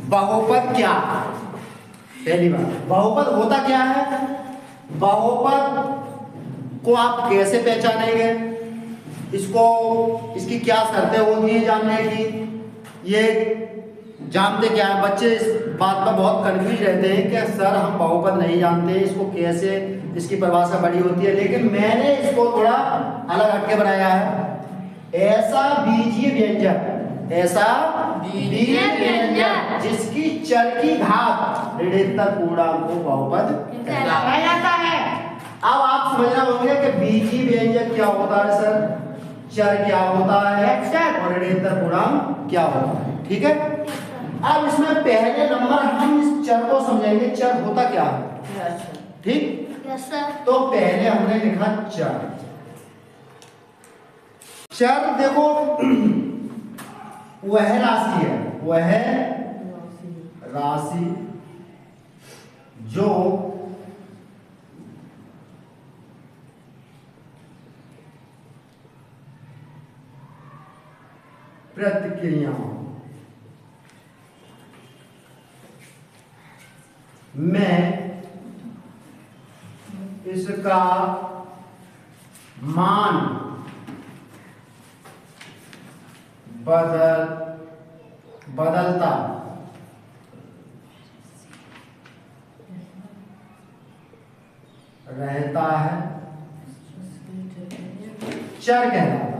बहुपद क्या है? पहली बात, बहुपद होता क्या है? बहुपद को आप कैसे पहचानेंगे? इसकी क्या शर्तें होती हैं जानने की? ये जानते क्या है बच्चे? इस बात पर बहुत कंफ्यूज रहते हैं कि सर हम बहुपद नहीं जानते, इसको कैसे, इसकी परिभाषा बड़ी होती है। लेकिन मैंने इसको थोड़ा अलग हटके बनाया है। ऐसा बीजीय व्यंजक, ऐसा बीजीय व्यंजक जिसकी चर की घात ऋणात्मक पूर्णांक को बहुपद कहा जाता है। अब आप समझना होंगे कि बीजीय व्यंजक क्या होता है सर, चर क्या होता है और ऋणात्मक पूर्णांक क्या होता है। ठीक है, अब इसमें पहले नंबर हम इस चर को समझेंगे, चर होता क्या है। ठीक, तो पहले हमने लिखा चर। चर देखो वह राशि है, वह राशि जो प्रतिक्रियाओं में इसका मान बदलता रहता है, चर कहलाता है।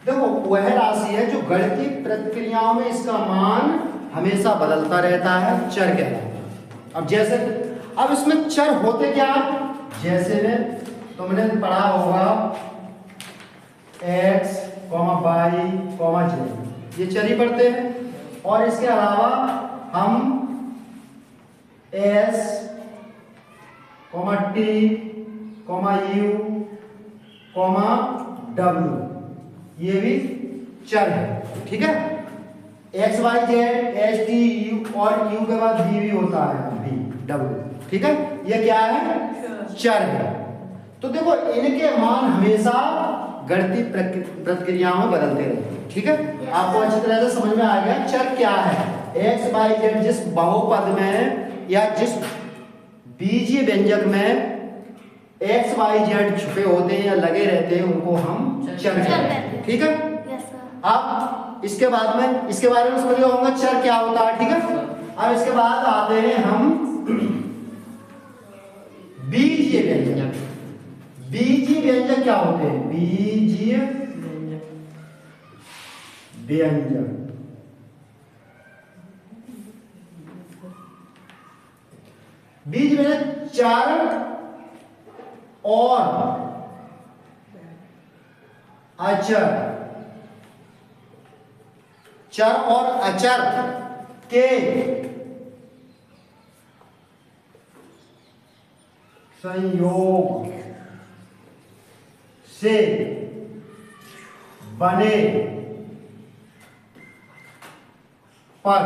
देखो वह राशि है जो गणितीय प्रक्रियाओं में इसका मान हमेशा बदलता रहता है, चर कहलाता है। अब जैसे, अब इसमें चर होते क्या? जैसे में तुमने पढ़ा होगा x, y, z, ये चर ही पढ़ते हैं। और इसके अलावा हम s, t, u, w, ये भी चर है। ठीक है, x, y, z, h, t, u और u के बाद v भी होता है, v, w। ठीक है, ये क्या है? चर है। तो देखो इनके मान हमेशा गणितीय प्रक्रियाओं में बदलते रहते हैं। ठीक है, आपको अच्छी तरह से समझ में आ गया चर क्या है। x, y, z जिस बहुपद में या जिस बीजीय व्यंजक में x, y, z छुपे होते हैं या लगे रहते हैं उनको हम चर कहते हैं। ठीक है, अब इसके बाद में इसके बारे में समझ होगा चर क्या होता है। ठीक है, अब इसके बाद आते हैं हम बीजीय व्यंजक। बीजीय व्यंजक क्या होते हैं? बीजीय व्यंजक बीज में चर और अचर, चर और अचर के संयोग से बने पद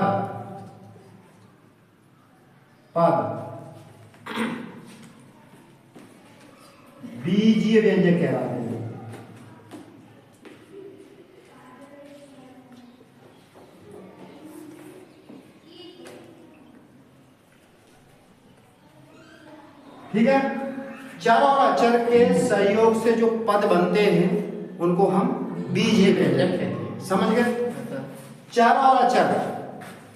बीजीय व्यंजक कहलाते हैं। ठीक है, चर और अचर के सहयोग से जो पद बनते हैं उनको हम बीजीय व्यंजक कहते हैं। समझ गए? चर और अचर,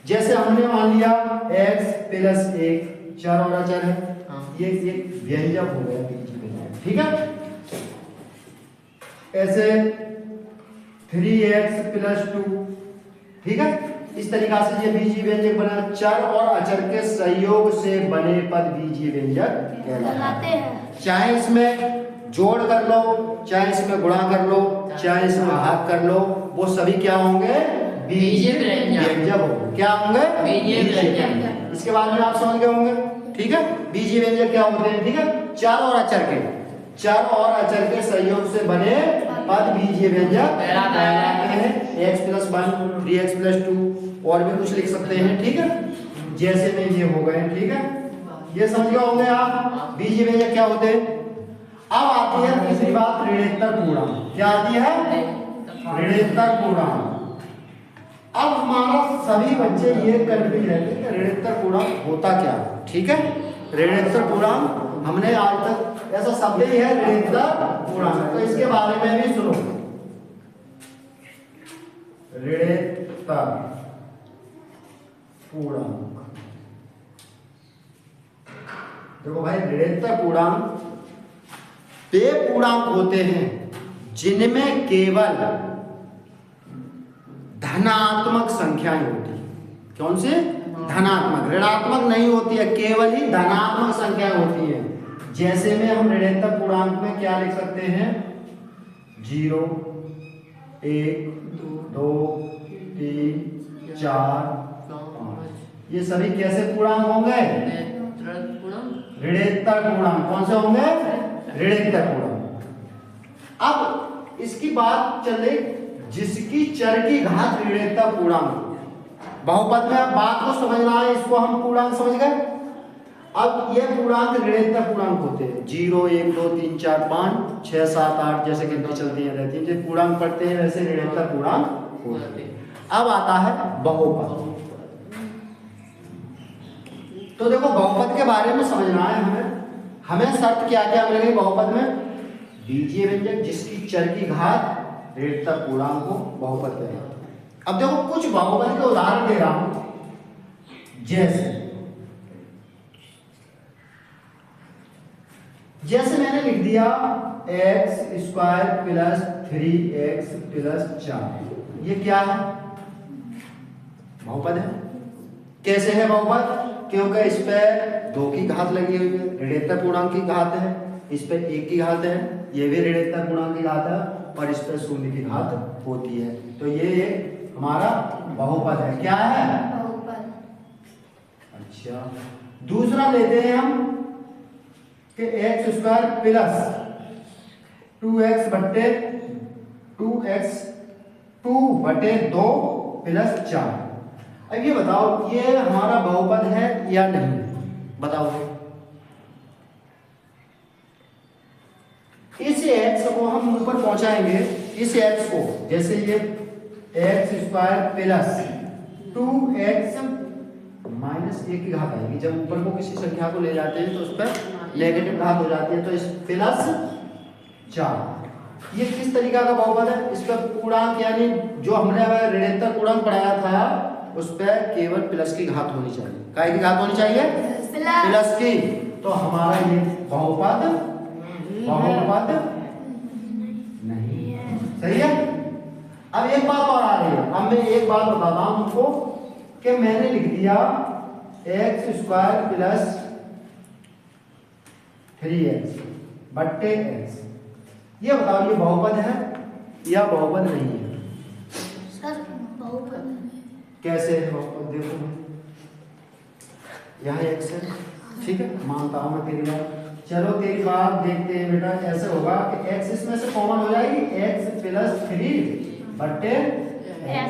जैसे हमने मान लिया x प्लस 1 चर और अचर है, ये एक व्यंजक हो गया बीजीय व्यंजक। ठीक है, ऐसे 3x प्लस 2, ठीक है, इस तरीका से ये बीजीय व्यंजक बना। चर और अचर के सहयोग से बने पद बीजीय व्यंजक कहलाते हैं। चाहे इसमें जोड़ कर लो, चाहे इसमें गुणा कर लो, चाहे इसमें भाग कर लो, वो सभी क्या होंगे? बीजीय व्यंजक होंगे। क्या होंगे? बीजीय व्यंजक। इसके बाद में आप समझ गए होंगे। ठीक है, बीजीय व्यंजक क्या होते हैं? ठीक है, चर और अचर के सहयोग से बने पद बीजीय व्यंजक कहलाते हैं। x प्लस 1, 3x प्लस 2 और भी कुछ लिख सकते हैं। ठीक है, जैसे में ये हो गए। ठीक है, ये समझ गए होंगे आप बीजीय व्यंजक क्या होते हैं। अब आती है तीसरी बात, ऋणात्मक पूर्णांक। क्या आती है? ऋणोत्तर पूर्णांक। अब हमारा सभी बच्चे ये कंफ्यूज रहते हैं कि ऋणोत्तर पूर्णांक होता क्या, ठीक है। ऋणोत्तर पूर्णांक हमने आज तक ऐसा शब्द ही है ऋणोत्तर पूर्णांक, तो इसके बारे में भी सुनो। ऋणोत्तर पूर्णांक, देखो भाई ऋणोत्तर पूर्णांक वे पूर्णांक होते हैं जिनमें केवल धनात्मक संख्याएं होती है। कौन से? धनात्मक, ऋणात्मक नहीं होती है, केवल ही धनात्मक संख्याएं होती है। जैसे में हम ऋणोत्तर पूर्णांक में क्या लिख सकते हैं? 0, 1, 2, 3, 4, 5। ये सभी कैसे पूर्णांक होंगे? ऋणोत्तर पूर्णांक। कौन से होंगे? ऋणोत्तर पूर्णांक। अब इसकी बात चले जिसकी चर की घात ऋणोत्तर पूर्णांक। बहुपद में अब बात को समझना है, इसको हम पूर्णांक समझ गए। अब ये पूर्णांक ऋणोत्तर पूर्णांक होते हैं 0, 1, 2, 3, 4, 5, 6, 7, 8 जैसे गिनती चलती है रहती है। जो पूर्णांक पढ़ते हैं वैसे ऋणोत्तर पूर्णांक होते हैं। अब आता है बहुपद। तो देखो बहुपद के बारे में समझना है हमें शर्त क्या क्या मिलेगी बहुपद में? बीजीय व्यंजक जिसकी चर की घात ऋणोत्तर पूर्णांक को बहुपद कहते हैं। अब देखो कुछ बहुपद के उदाहरण दे रहा हूं। जैसे मैंने लिख दिया x² प्लस 3x प्लस 4। ये क्या है? बहुपद है। कैसे है बहुपद? क्योंकि इस पे 2 की घात लगी हुई है, ऋणोत्तर पूर्णांक की घात है। इस पे 1 की घात है, ये भी ऋणोत्तर पूर्णांक की घात है, और इस पे 0 की घात होती है। तो ये हमारा बहुपद है। क्या है? बहुपद। अच्छा, दूसरा लेते हैं हम कि x² प्लस 2x बटे 2 प्लस 4। अब ये बताओ ये हमारा बहुपद है या नहीं? बताओ। इस x को हम ऊपर पहुंचाएंगे, इस x को, जैसे ये x² प्लस 2x माइनस 1 की घात आएगी। जब ऊपर को किसी संख्या को ले जाते हैं तो उस पर नेगेटिव घात हो जाती है, तो इस प्लस 4। ये किस तरीका का बहुपद है? इस पर पूर्णांक यानी जो हमने ऋणोत्तर पूर्णांक पढ़ाया था उस पर केवल प्लस की घात होनी चाहिए। काय की घात होनी चाहिए? प्लस की। तो हमारा ये बहुपद नहीं। सही है। अब एक बात और आ रही है। अब मैं एक बात बताता हूं तुमको कि मैंने लिख दिया x² प्लस 3x बट्टे x। ये बताओ ये बहुपद है या बहुपद नहीं है? सर बहुपद। कैसे है बहुपद? देखो यहाँ x है, ठीक है, मानता हूं मैं तेरी बात। चलो तेरी बात देखते हैं बेटा। ऐसे होगा कि x इसमें से कॉमन हो जाएगी, x प्लस 3 बट्टे x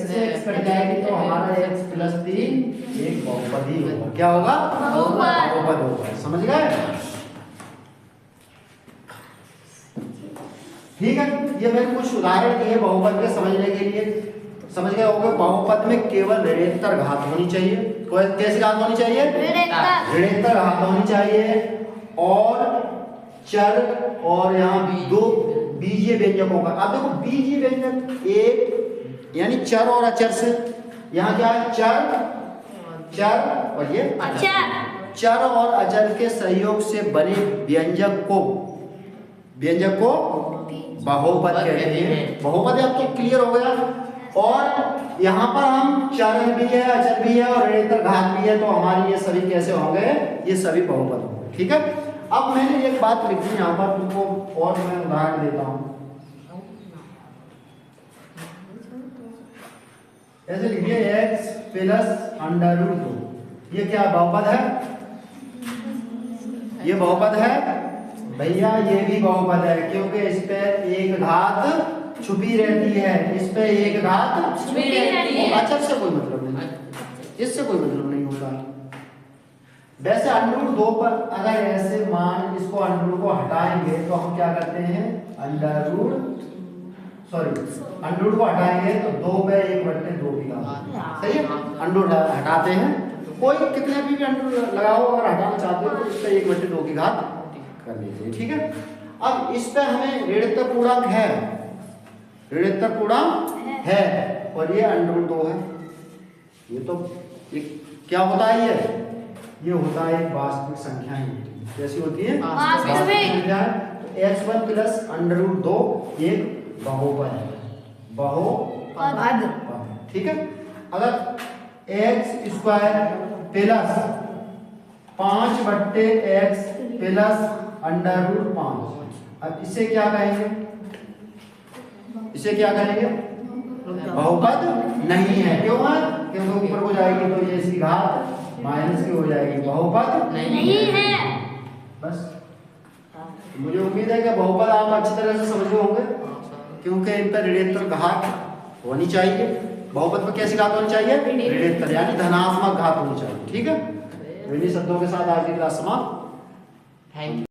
से x कट जाएगी, तो हमारा x प्लस 3 एक बहुपद ही होगा। क्या होगा? बहुपद होगा। समझ गए? ठीक है। ये मैंने कुछ उदाहरण दिए बहुपद के समझने के लिए। समझ गए होंगे बहुपद में केवल ऋणोत्तर घात होनी चाहिए। कैसी घात होनी चाहिए? ऋणोत्तर घात होनी चाहिए, और चर और यहाँ 2 बीजीय व्यंजक होगा। अब देखो बीजीय व्यंजक एक यानी चर और अचर से, यहाँ क्या है? चर और ये अचर। चर और अचर के सहयोग से बने व्यंजक को बहुपद कहते हैं। बहुपद अब तो क्लियर हो गया। और यहाँ पर हम चर भी है, अचर भी है और ऋणोत्तर घात भी है, तो हमारी ये सभी कैसे होंगे? ये सभी बहुपद होंगे। ठीक है। अब मैंने एक बात लिखी यहाँ पर तुमको, और मैं उदाहरण देता हूँ। ऐसे लिखिए x प्लस √2। ये क्या बहुपद है? ये बहुपद है भैया, ये भी बहुपद है, क्योंकि इस पे एक घात छुपी रहती है। इस पे एक घात छुपी रहती है। अच्छा, इससे कोई मतलब नहीं, इससे कोई मतलब नहीं होता। वैसे √2 पर अगर ऐसे मान इसको √2 को हटाएंगे तो हम क्या करते हैं? सॉरी अंडर रूट को हटाएंगे तो 2 पे 1/2 की घात। सही है, अंडर रूट हटाते हैं तो कोई कितने भी अंडर रूट लगाओ, अगर हटाना चाहते हो तो इस पे 1/2 की घात कर लीजिए। ठीक है, अब इस पे हमें ऋणात्मक पूर्णांक है, ऋणात्मक पूर्णांक है और ये अंडर रूट 2 है। ये तो ये क्या होता है, ये होता है एक वास्तविक संख्या ही होती है। कैसी होती है? वास्तविक संख्या। तो x1 प्लस अंडर रूट 2 एक बहुपद है, बहुपद। ठीक है, अगर x square plus 5/x plus under root 5, अब इसे क्या कहेंगे? इसे क्या कहेंगे? बहुपद नहीं है। क्यों है? क्योंकि ऊपर को जाएगी तो ये इसकी घात माइनस की हो जाएगी, बहुपद नहीं है। बस मुझे उम्मीद है कि बहुपद आप अच्छी तरह से समझ गए होंगे, क्योंकि इन पर ऋणात्मक घात होनी चाहिए। बहुपद पर कैसी घात होनी चाहिए? ऋणात्मक, यानी धनात्मक घात होनी चाहिए। ठीक है, इन्हीं शब्दों के साथ आज की क्लास समाप्त। Thank you.